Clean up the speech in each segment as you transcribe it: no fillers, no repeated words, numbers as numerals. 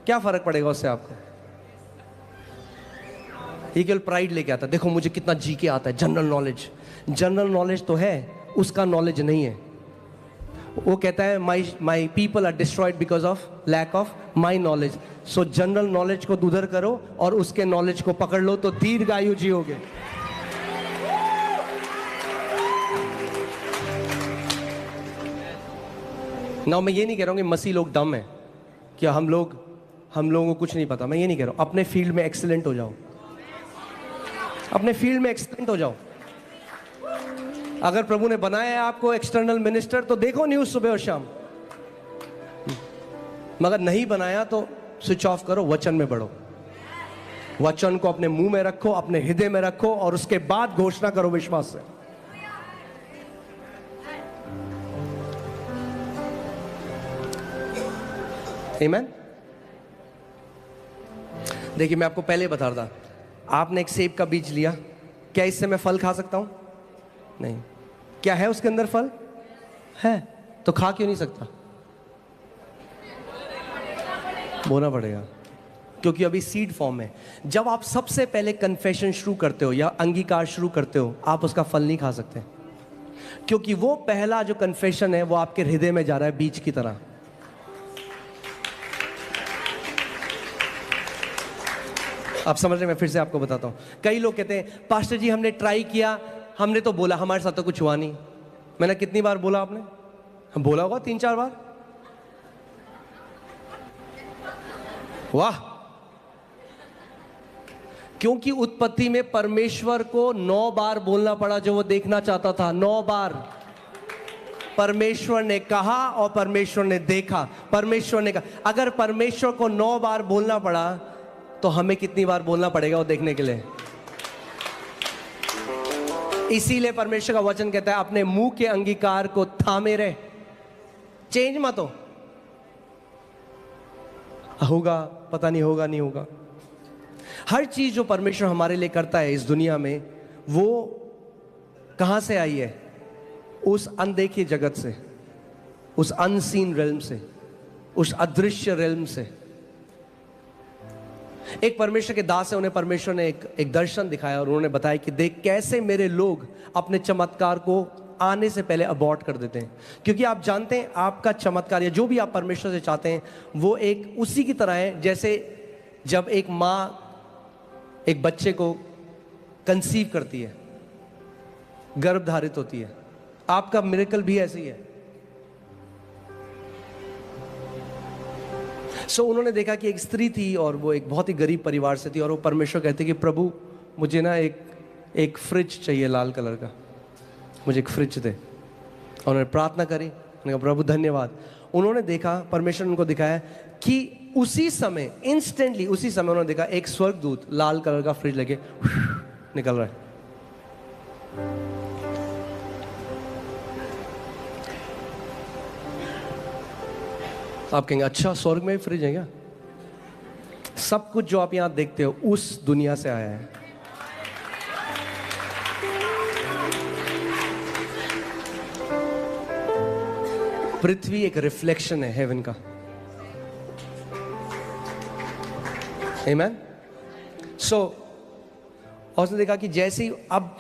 क्या फर्क पड़ेगा उससे आपको? ये केवल प्राइड लेके आता है, देखो मुझे कितना जी के आता है, जनरल नॉलेज। जनरल नॉलेज तो है, उसका नॉलेज नहीं है। वो कहता है my people are destroyed because of lack of my knowledge. So general knowledge को दूधर करो और उसके नॉलेज को पकड़ लो तो दीर्घायु जियोगे। ना मैं ये नहीं कह रहा हूँ कि मसीह लोग डम है, कि हम लोगों को कुछ नहीं पता। मैं ये नहीं कह रहा हूँ। अपने फील्ड में एक्सीलेंट हो जाओ, अपने फील्ड में एक्सीलेंट हो जाओ। अगर प्रभु ने बनाया है आपको एक्सटर्नल मिनिस्टर तो देखो न्यूज़ सुबह और शाम, मगर नहीं बनाया तो स्विच ऑफ करो, वचन में बढ़ो। वचन को अपने मुंह में रखो, अपने हृदय में रखो और उसके बाद घोषणा करो विश्वास से। आमीन। देखिए मैं आपको पहले बता रहा था, आपने एक सेब का बीज लिया, क्या इससे मैं फल खा सकता हूं? नहीं। क्या है उसके अंदर? फल है, तो खा क्यों नहीं सकता? बोना पड़ेगा, क्योंकि अभी सीड फॉर्म है। जब आप सबसे पहले कन्फेशन शुरू करते हो या अंगीकार शुरू करते हो, आप उसका फल नहीं खा सकते, क्योंकि वो पहला जो कन्फेशन है वो आपके हृदय में जा रहा है बीज की तरह। आप समझ रहे हैं? मैं फिर से आपको बताता हूं। कई लोग कहते हैं पास्टर जी हमने ट्राई किया, हमने तो बोला, हमारे साथ तो कुछ हुआ नहीं। मैंने कितनी बार बोला? आपने हम बोला होगा 3-4 बार। वाह! क्योंकि उत्पत्ति में परमेश्वर को 9 बार बोलना पड़ा जो वो देखना चाहता था। 9 बार परमेश्वर ने कहा और परमेश्वर ने देखा। परमेश्वर ने कहा, अगर परमेश्वर को 9 बार बोलना पड़ा तो हमें कितनी बार बोलना पड़ेगा वो देखने के लिए? इसीलिए परमेश्वर का वचन कहता है अपने मुंह के अंगीकार को थामे रहे, चेंज मत हो। होगा, पता नहीं होगा, नहीं होगा। हर चीज जो परमेश्वर हमारे लिए करता है इस दुनिया में, वो कहां से आई है? उस अनदेखे जगत से, उस अनसीन रेल्म से, उस अदृश्य रेल्म से। एक परमेश्वर के दास है, उन्हें परमेश्वर ने एक दर्शन दिखाया और उन्होंने बताया कि देख कैसे मेरे लोग अपने चमत्कार को आने से पहले अबॉर्ट कर देते हैं। क्योंकि आप जानते हैं आपका चमत्कार या जो भी आप परमेश्वर से चाहते हैं वो एक उसी की तरह है जैसे जब एक माँ एक बच्चे को कंसीव करती है, गर्भ धारित होती है। आपका मिरेकल भी ऐसे ही है। सो उन्होंने देखा कि एक स्त्री थी और वो एक बहुत ही गरीब परिवार से थी और वो परमेश्वर कहते कि प्रभु मुझे ना एक फ्रिज चाहिए लाल कलर का, मुझे एक फ्रिज दे। और उन्होंने प्रार्थना करी, उन्होंने कहा प्रभु धन्यवाद। उन्होंने देखा, परमेश्वर ने उनको दिखाया कि उसी समय, इंस्टेंटली उसी समय उन्होंने देखा एक स्वर्गदूत लाल कलर का फ्रिज लेके निकल रहा है। आप कहेंगे अच्छा स्वर्ग में फ्रिज है क्या? सब कुछ जो आप यहां देखते हो उस दुनिया से आया है। पृथ्वी एक रिफ्लेक्शन है हेवन का। आमीन। सो और उसने देखा कि जैसे ही, अब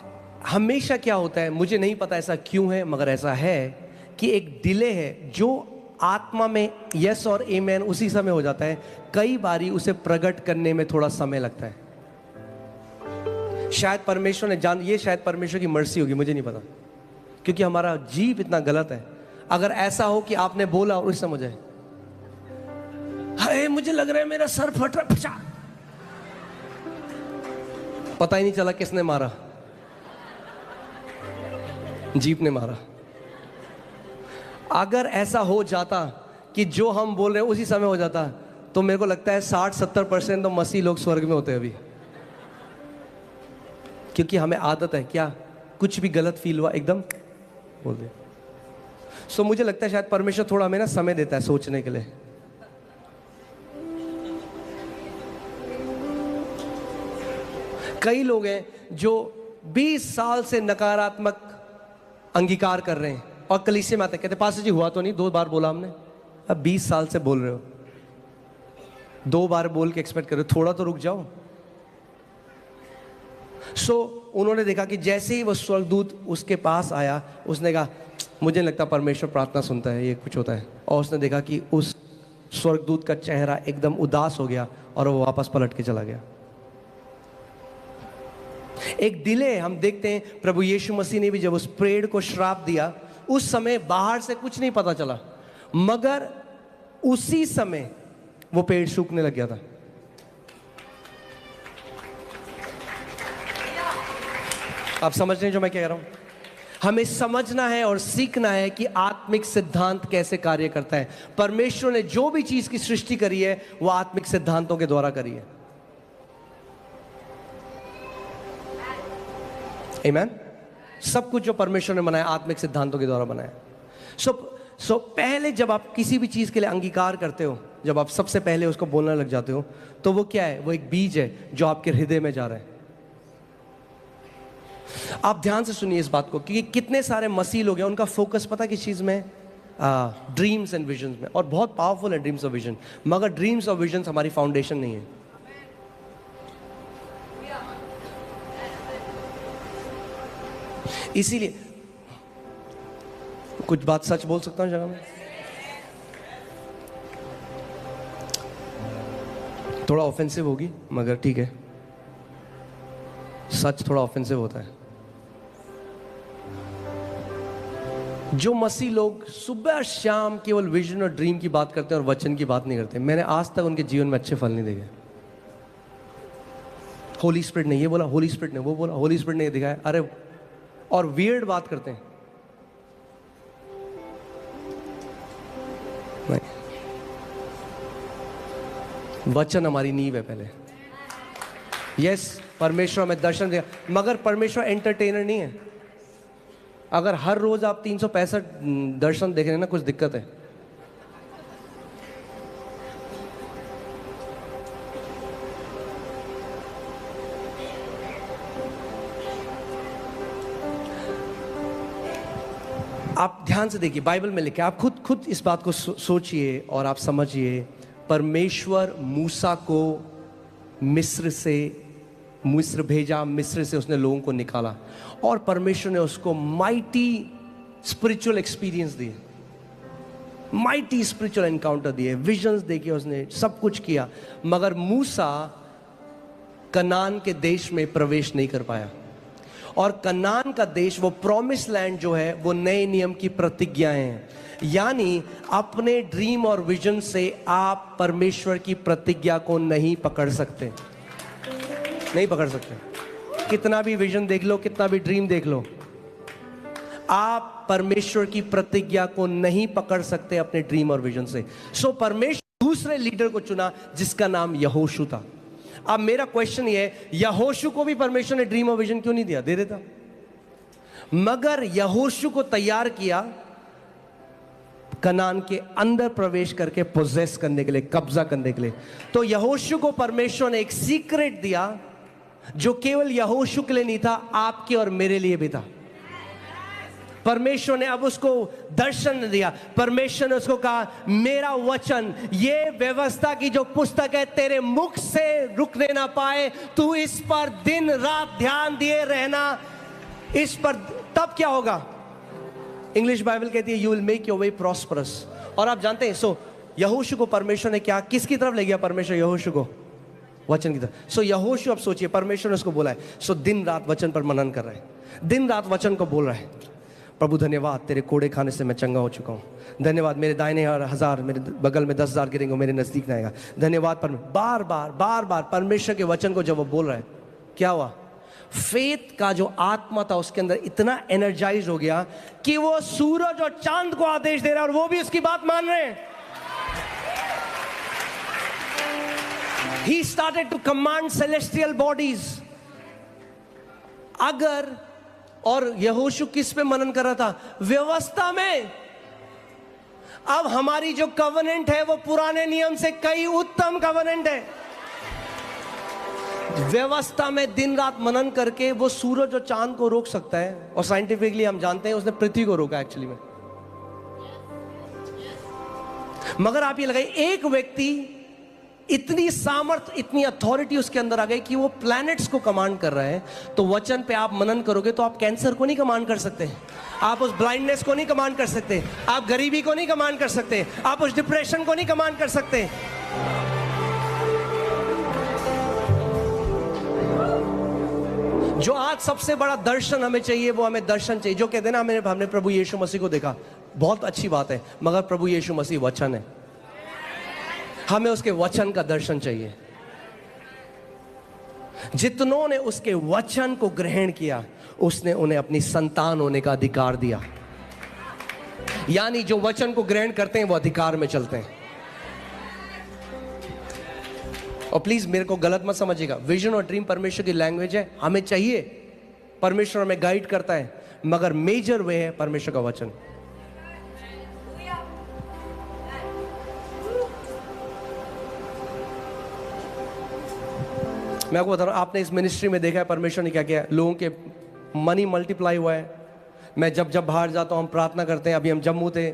हमेशा क्या होता है मुझे नहीं पता ऐसा क्यों है, मगर ऐसा है कि एक डिले है जो आत्मा में यस और आमीन उसी समय हो जाता है। कई बारी उसे प्रकट करने में थोड़ा समय लगता है। शायद परमेश्वर ने ये शायद परमेश्वर की मर्जी होगी, मुझे नहीं पता, क्योंकि हमारा जीव इतना गलत है। अगर ऐसा हो कि आपने बोला और उस समय जाए हाय मुझे लग रहा है मेरा सर फट रहा, पता ही नहीं चला किसने मारा, जीप ने मारा। अगर ऐसा हो जाता कि जो हम बोल रहे हैं उसी समय हो जाता तो मेरे को लगता है 60-70% तो मसीह लोग स्वर्ग में होते अभी। क्योंकि हमें आदत है क्या, कुछ भी गलत फील हुआ एकदम बोल दे। सो मुझे लगता है शायद परमेश्वर थोड़ा हमें ना समय देता है सोचने के लिए। कई लोग हैं जो 20 साल से नकारात्मक अंगीकार कर रहे हैं और कलीसिया में आते कहते पास्टर जी हुआ तो नहीं, 2 बार बोला हमने, अब 20 साल से बोल रहे हो। 2 बार बोल के एक्सपेक्ट करो, थोड़ा तो रुक जाओ। उन्होंने देखा कि जैसे ही वो स्वर्गदूत उसके पास आया, उसने कहा मुझे नहीं लगता परमेश्वर प्रार्थना सुनता है, ये कुछ होता है। और उसने देखा कि उस स्वर्गदूत का चेहरा एकदम उदास हो गया और वो वापस पलट के चला गया। एक डिले हम देखते हैं, प्रभु यीशु मसीह ने भी जब उस पेड़ को श्राप दिया, उस समय बाहर से कुछ नहीं पता चला, मगर उसी समय वो पेड़ सूखने लग गया था। आप समझ रहे हैं जो मैं कह रहा हूं? हमें समझना है और सीखना है कि आत्मिक सिद्धांत कैसे कार्य करता है। परमेश्वर ने जो भी चीज की सृष्टि करी है वो आत्मिक सिद्धांतों के द्वारा करी है। आमीन। सब कुछ जो परमेश्वर ने बनाया आत्मिक सिद्धांतों के द्वारा बनाया। सो पहले जब आप किसी भी चीज के लिए अंगीकार करते हो, जब आप सबसे पहले उसको बोलने लग जाते हो, तो वो क्या है? वो एक बीज है जो आपके हृदय में जा रहा है। आप ध्यान से सुनिए इस बात को, कि कितने सारे मसीह लोग हैं, उनका फोकस पता किस चीज में? ड्रीम्स एंड विजन्स में। और बहुत पावरफुल है ड्रीम्स और विजन, मगर ड्रीम्स और विजन्स हमारी फाउंडेशन नहीं है। इसीलिए कुछ बात सच बोल सकता हूं जगह में, थोड़ा ऑफेंसिव होगी मगर ठीक है, सच थोड़ा ऑफेंसिव होता है। जो मसीह लोग सुबह शाम केवल विजन और ड्रीम की बात करते हैं और वचन की बात नहीं करते, मैंने आज तक उनके जीवन में अच्छे फल नहीं देखे। होली स्पिरिट ने ये बोला, होली स्पिरिट ने वो बोला, होली स्पिरिट ने ये दिखाया, अरे, और वियर्ड बात करते हैं। नहीं, वचन हमारी नींव है पहले। यस, परमेश्वर हमें दर्शन दिया, मगर परमेश्वर एंटरटेनर नहीं है। अगर हर रोज आप 365 दर्शन देख रहे हैं ना, कुछ दिक्कत है। आप ध्यान से देखिए, बाइबल में लिखा है, आप खुद इस बात को सोचिए और आप समझिए। परमेश्वर मूसा को मिस्र भेजा, मिस्र से उसने लोगों को निकाला, और परमेश्वर ने उसको माइटी स्पिरिचुअल एक्सपीरियंस दिए, माइटी स्पिरिचुअल एनकाउंटर दिए, विजन्स देखे, उसने सब कुछ किया, मगर मूसा कनान के देश में प्रवेश नहीं कर पाया। और कनान का देश, वो प्रॉमिस लैंड जो है, वो नए नियम की प्रतिज्ञाएं हैं। यानी अपने ड्रीम और विजन से आप परमेश्वर की प्रतिज्ञा को नहीं पकड़ सकते, नहीं पकड़ सकते। कितना भी विजन देख लो, कितना भी ड्रीम देख लो, आप परमेश्वर की प्रतिज्ञा को नहीं पकड़ सकते अपने ड्रीम और विजन से। परमेश्वर दूसरे लीडर को चुना जिसका नाम यहोशू था। अब मेरा क्वेश्चन ये है, यहोशू को भी परमेश्वर ने ड्रीम और विजन क्यों नहीं दिया? दे देता। मगर यहोशू को तैयार किया कनान के अंदर प्रवेश करके पोजेस करने के लिए, कब्जा करने के लिए। तो यहोशू को परमेश्वर ने एक सीक्रेट दिया जो केवल यहोशू के लिए नहीं था, आपके और मेरे लिए भी था। परमेश्वर ने अब उसको दर्शन दिया। परमेश्वर ने उसको कहा, मेरा वचन, ये व्यवस्था की जो पुस्तक है, तेरे मुख से रुकने ना पाए, तू इस पर दिन रात ध्यान दिए रहना, इस पर, तब क्या होगा? इंग्लिश बाइबल कहती है, you will make your way prosperous. और आप जानते हैं, यहोशू को परमेश्वर ने क्या, किसकी तरफ ले गया परमेश्वर यहोशू को? वचन की तरफ। यहोशू, अब सोचिए, परमेश्वर ने उसको बोला है, दिन रात वचन पर मनन कर रहा है, दिन रात वचन को बोल रहा है। प्रभु धन्यवाद, तेरे कोड़े खाने से मैं चंगा हो चुका हूँ। धन्यवाद, मेरे दाहिने 1000, मेरे बगल में 10,000 गिरेंगे, मेरे नजदीक ना आएगा। धन्यवाद। बार बार परमेश्वर के वचन को जब वो बोल रहा है, क्या हुआ? फेथ का जो आत्मा था उसके अंदर इतना एनर्जाइज हो गया कि वो सूरज और चांद को आदेश दे रहा है और वो भी उसकी बात मान रहे हैं। He started to command celestial bodies. अगर, और यहोशू किस पे मनन कर रहा था? व्यवस्था में। अब हमारी जो कवनेंट है वो पुराने नियम से कई उत्तम कवनेंट है। व्यवस्था में दिन रात मनन करके वो सूरज और चांद को रोक सकता है, और साइंटिफिकली हम जानते हैं उसने पृथ्वी को रोका एक्चुअली में। मगर आप ये लगाइए, एक व्यक्ति इतनी सामर्थ, इतनी अथॉरिटी उसके अंदर आ गई कि वो प्लैनेट्स को कमांड कर रहे हैं। तो वचन पे आप मनन करोगे तो आप कैंसर को नहीं कमांड कर सकते, आप उस ब्लाइंडनेस को नहीं कमांड कर सकते, आप गरीबी को नहीं कमांड कर सकते, आप उस डिप्रेशन को नहीं कमांड कर सकते। जो आज सबसे बड़ा दर्शन हमें चाहिए, वो हमें दर्शन चाहिए जो कहते हैं ना, हमने प्रभु यीशु मसीह को देखा, बहुत अच्छी बात है, मगर प्रभु यीशु मसीह वचन है, हमें उसके वचन का दर्शन चाहिए। जितनों ने उसके वचन को ग्रहण किया, उसने उन्हें अपनी संतान होने का अधिकार दिया। यानी जो वचन को ग्रहण करते हैं वो अधिकार में चलते हैं। और प्लीज मेरे को गलत मत समझिएगा, विजन और ड्रीम परमेश्वर की लैंग्वेज है, हमें चाहिए, परमेश्वर हमें गाइड करता है, मगर मेजर वे है परमेश्वर का वचन। मैं आपको बता रहा हूं, आपने इस मिनिस्ट्री में देखा है परमेश्वर ने क्या किया, लोगों के मनी मल्टीप्लाई हुआ है। मैं जब बाहर जाता हूं, हम प्रार्थना करते हैं, अभी हम जम्मू थे,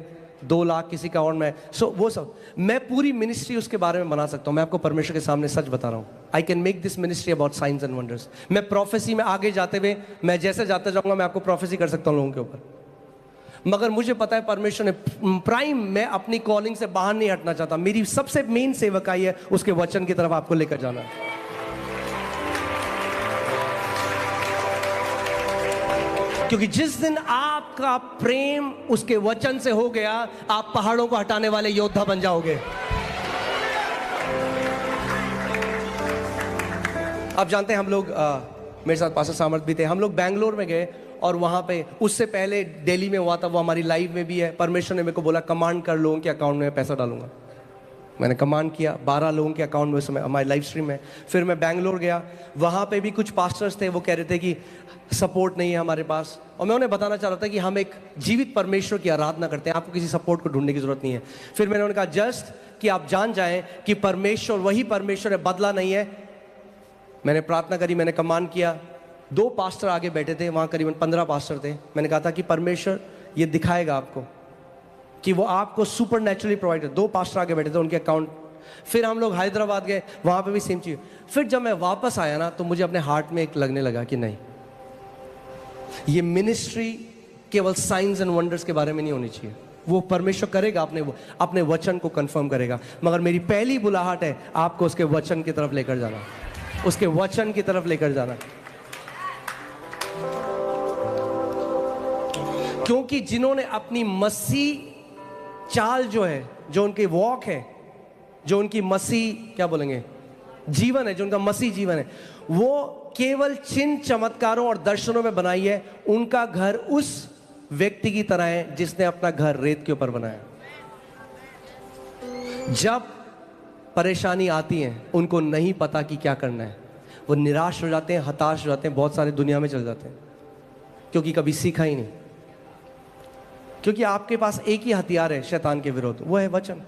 2 लाख किसी का अकाउंट में, वो सब मैं पूरी मिनिस्ट्री उसके बारे में बना सकता हूं। मैं आपको परमेश्वर के सामने सच बता रहा हूं, I can make this ministry about science and wonders. मैं प्रोफेसी में आगे जाते हुए, मैं जैसे जाते जाऊंगा, मैं आपको प्रोफेसी कर सकता हूं लोगों के ऊपर, मगर मुझे पता है परमेश्वर ने प्राइम, मैं अपनी कॉलिंग से बाहर नहीं हटना चाहता। मेरी सबसे मेन सेवकाई है उसके वचन की तरफ आपको लेकर जाना। क्योंकि जिस दिन आपका प्रेम उसके वचन से हो गया, आप पहाड़ों को हटाने वाले योद्धा बन जाओगे। आप जानते हैं, हम लोग मेरे साथ पास्टर सामर्थ भी थे, हम लोग बैंगलोर में गए और वहां पे, उससे पहले दिल्ली में हुआ था, वो हमारी लाइव में भी है। परमेश्वर ने मेरे को बोला कमांड कर, लोगों के अकाउंट में पैसा डालूंगा। मैंने कमांड किया, 12 लोगों के अकाउंट में समय हमारी लाइव स्ट्रीम में। फिर मैं बैंगलोर गया, वहाँ पे भी कुछ पास्टर्स थे, वो कह रहे थे कि सपोर्ट नहीं है हमारे पास, और मैं उन्हें बताना चाह रहा था कि हम एक जीवित परमेश्वर की आराधना करते हैं, आपको किसी सपोर्ट को ढूंढने की जरूरत नहीं है। फिर मैंने उन्हें कहा जस्ट कि आप जान जाएं कि परमेश्वर वही परमेश्वर है, बदला नहीं है। मैंने प्रार्थना करी, मैंने कमांड किया, 2 पास्टर आगे बैठे थे, वहाँ करीबन 15 पास्टर थे। मैंने कहा था कि परमेश्वर ये दिखाएगा आपको कि वो आपको सुपर नेचुरली प्रोवाइड है। 2 पास्टर आगे बैठे थे, उनके अकाउंट। फिर हम लोग हैदराबाद गए, वहाँ पे भी सेम चीज़। फिर जब मैं वापस आया ना, तो मुझे अपने हार्ट में एक लगने लगा कि नहीं, ये मिनिस्ट्री केवल साइंस एंड वंडर्स के बारे में नहीं होनी चाहिए। वो परमेश्वर करेगा, अपने वचन को कंफर्म करेगा, मगर मेरी पहली बुलाहट है आपको उसके वचन की तरफ लेकर जाना, उसके वचन की तरफ लेकर जाना। क्योंकि जिन्होंने अपनी मसीह चाल जो है, जो उनकी वॉक है, जो उनकी मसीह क्या बोलेंगे जीवन है, जो उनका मसीह जीवन है, वो केवल चिन्ह चमत्कारों और दर्शनों में बनाई है। उनका घर उस व्यक्ति की तरह है जिसने अपना घर रेत के ऊपर बनाया। जब परेशानी आती है, उनको नहीं पता कि क्या करना है, वो निराश हो जाते हैं, हताश हो जाते हैं, बहुत सारे दुनिया में चल जाते हैं, क्योंकि कभी सीखा ही नहीं। क्योंकि आपके पास एक ही हथियार है शैतान के विरोध, वो है वचन।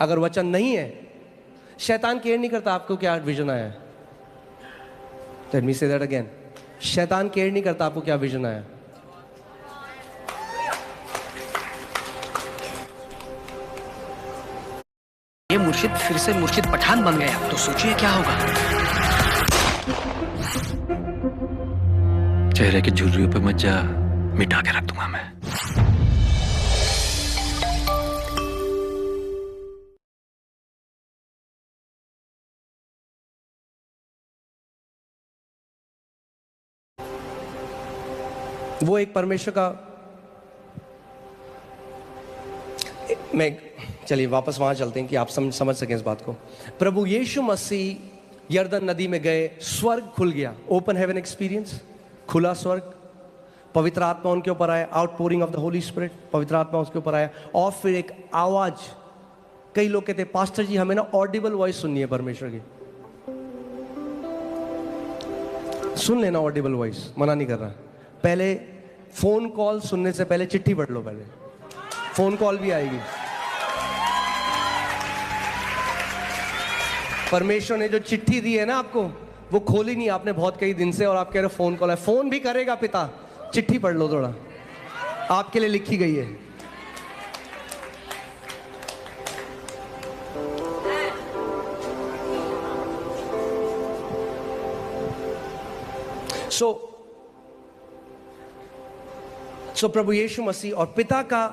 अगर वचन नहीं है, शैतान केयर नहीं करता आपको क्या विजन आया है। Let me say that again, शैतान केयर नहीं करता आपको क्या विजन आया। ये मुर्शिद फिर से मुर्शिद पठान बन गया, तो सोचिए क्या होगा। चेहरे की झुर्रियों पे मत जा, मिटा के रख दूंगा मैं। वो एक परमेश्वर का, मैं चलिए वापस वहां चलते हैं कि आप समझ सकें इस बात को। प्रभु यीशु मसीह यरदन नदी में गए, स्वर्ग खुल गया, ओपन हेवन एक्सपीरियंस, खुला स्वर्ग, पवित्र आत्मा उनके ऊपर आया, outpouring of the Holi spirit, पवित्र आत्मा उसके ऊपर आया। और फिर एक आवाज, कई लोग कहते पास्टर जी हमें ना ऑडिबल वॉइस सुननी है परमेश्वर की। सुन लेना ऑडिबल वॉइस, मना नहीं कर रहा। पहले फोन कॉल सुनने से पहले चिट्ठी पढ़ लो, पहले फोन कॉल भी आएगी। परमेश्वर ने जो चिट्ठी दी है ना आपको, वो खोली नहीं आपने बहुत कई दिन से, और आप कह रहे हो फोन कॉल है। फोन भी करेगा पिता, चिट्ठी पढ़ लो थोड़ा, आपके लिए लिखी गई है। सो प्रभु यीशु मसीह और पिता का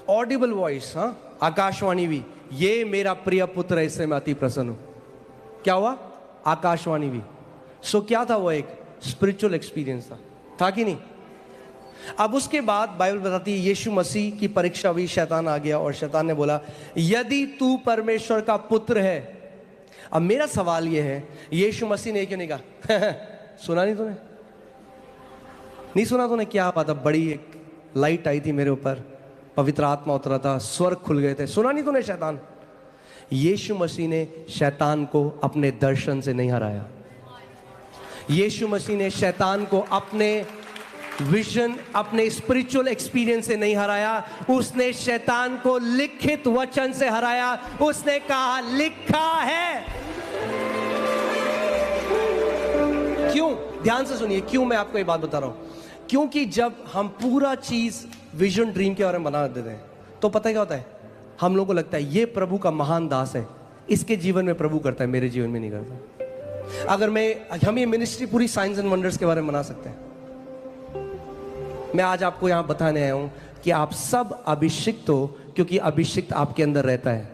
ऑडिबल वॉइस, हाँ, आकाशवाणी भी, ये मेरा प्रिय पुत्र है, इससे मैं अति प्रसन्न हूं। क्या हुआ? आकाशवाणी भी। सो क्या था वो? एक स्पिरिचुअल एक्सपीरियंस था कि नहीं? अब उसके बाद बाइबल बताती है यीशु मसीह की परीक्षा हुई, शैतान आ गया और शैतान ने बोला यदि तू परमेश्वर का पुत्र है। अब मेरा सवाल यह है, यीशु मसीह ने क्यों नहीं कहा सुना नहीं तूने? नहीं सुना तूने? क्या बात है, बड़ी एक लाइट आई थी मेरे ऊपर, पवित्र आत्मा उतरा था, स्वर्ग खुल गए थे। सुना नहीं तूने शैतान? यीशु मसीह ने शैतान को अपने दर्शन से नहीं हराया। यीशु मसीह ने शैतान को अपने विजन, अपने स्पिरिचुअल एक्सपीरियंस से नहीं हराया। उसने शैतान को लिखित वचन से हराया। उसने कहा लिखा है। क्यों? ध्यान से सुनिए क्यों मैं आपको ये बात बता रहा हूं। क्योंकि जब हम पूरा चीज विजन ड्रीम के बारे में बना देते हैं तो पता है क्या होता है, हम लोगों को लगता है ये प्रभु का महान दास है, इसके जीवन में प्रभु करता है, मेरे जीवन में नहीं करता। अगर हम ये मिनिस्ट्री पूरी साइंस एंड वंडर्स के बारे में बना सकते हैं। मैं आज आपको यहां बताने आया हूं कि आप सब अभिषिक्त हो, क्योंकि अभिषिक्त आपके अंदर रहता है।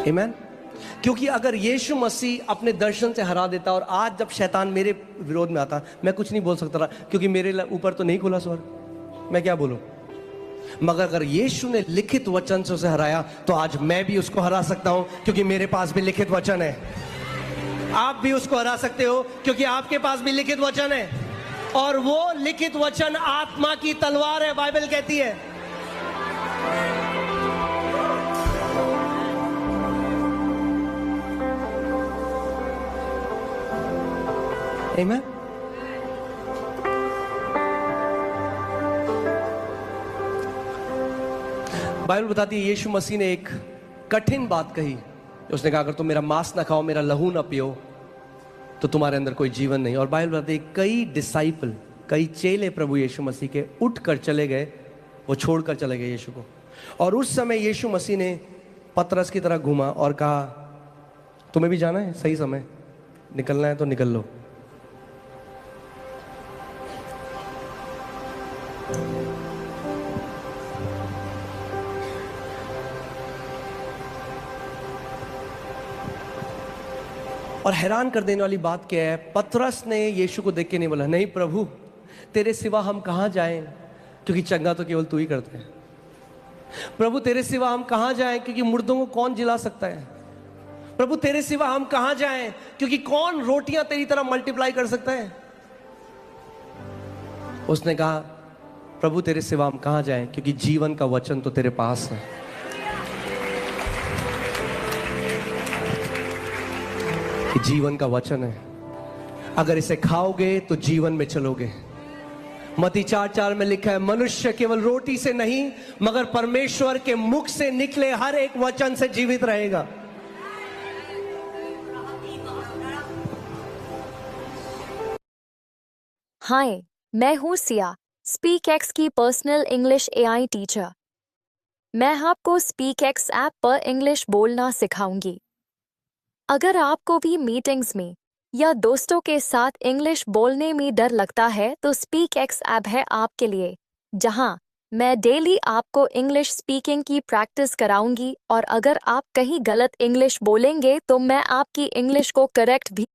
आमीन। क्योंकि अगर यीशु मसीह अपने दर्शन से हरा देता, और आज जब शैतान मेरे विरोध में आता, मैं कुछ नहीं बोल सकता था क्योंकि मेरे ऊपर तो नहीं खुला स्वर्ग, मैं क्या बोलूं। मगर अगर यीशु ने लिखित वचन से उसे हराया तो आज मैं भी उसको हरा सकता हूं, क्योंकि मेरे पास भी लिखित वचन है। आप भी उसको हरा सकते हो क्योंकि आपके पास भी लिखित वचन है, और वो लिखित वचन आत्मा की तलवार है, बाइबल कहती है। आमीन। बाइबल बताती है यीशु मसीह ने एक कठिन बात कही। उसने कहा अगर तुम मेरा मांस ना खाओ, मेरा लहू ना पियो, तो तुम्हारे अंदर कोई जीवन नहीं। और बाइबल बताती है कई डिसाइपल, कई चेले प्रभु यीशु मसीह के उठ कर चले गए, वो छोड़कर चले गए यीशु को। और उस समय यीशु मसीह ने पतरस की तरह घूमा और कहा तुम्हें भी जाना है, सही समय निकलना है तो निकल लो। और हैरान कर देने वाली बात क्या है, पतरस ने यीशु को देख के नहीं बोला नहीं प्रभु तेरे सिवा हम कहां जाएं, क्योंकि चंगा तो केवल तू ही करता है। प्रभु तेरे सिवा हम कहां जाएं, क्योंकि मुर्दों को कौन जिला सकता है। प्रभु तेरे सिवा हम कहां जाएं, क्योंकि कौन रोटियां तेरी तरह मल्टीप्लाई कर सकता है। उसने कहा प्रभु तेरे सिवा हम कहां जाएं, क्योंकि जीवन का वचन तो तेरे पास है। जीवन का वचन है, अगर इसे खाओगे तो जीवन में चलोगे। मत्ती 4:4 में लिखा है मनुष्य केवल रोटी से नहीं मगर परमेश्वर के मुख से निकले हर एक वचन से जीवित रहेगा। हाय, मैं हूँ सिया, स्पीक एक्स की पर्सनल इंग्लिश एआई टीचर। मैं आपको स्पीक एक्स ऐप पर इंग्लिश बोलना सिखाऊंगी। अगर आपको भी मीटिंग्स में या दोस्तों के साथ इंग्लिश बोलने में डर लगता है तो स्पीक एक्स ऐप है आपके लिए, जहां मैं डेली आपको इंग्लिश स्पीकिंग की प्रैक्टिस कराऊंगी। और अगर आप कहीं गलत इंग्लिश बोलेंगे तो मैं आपकी इंग्लिश को करेक्ट भी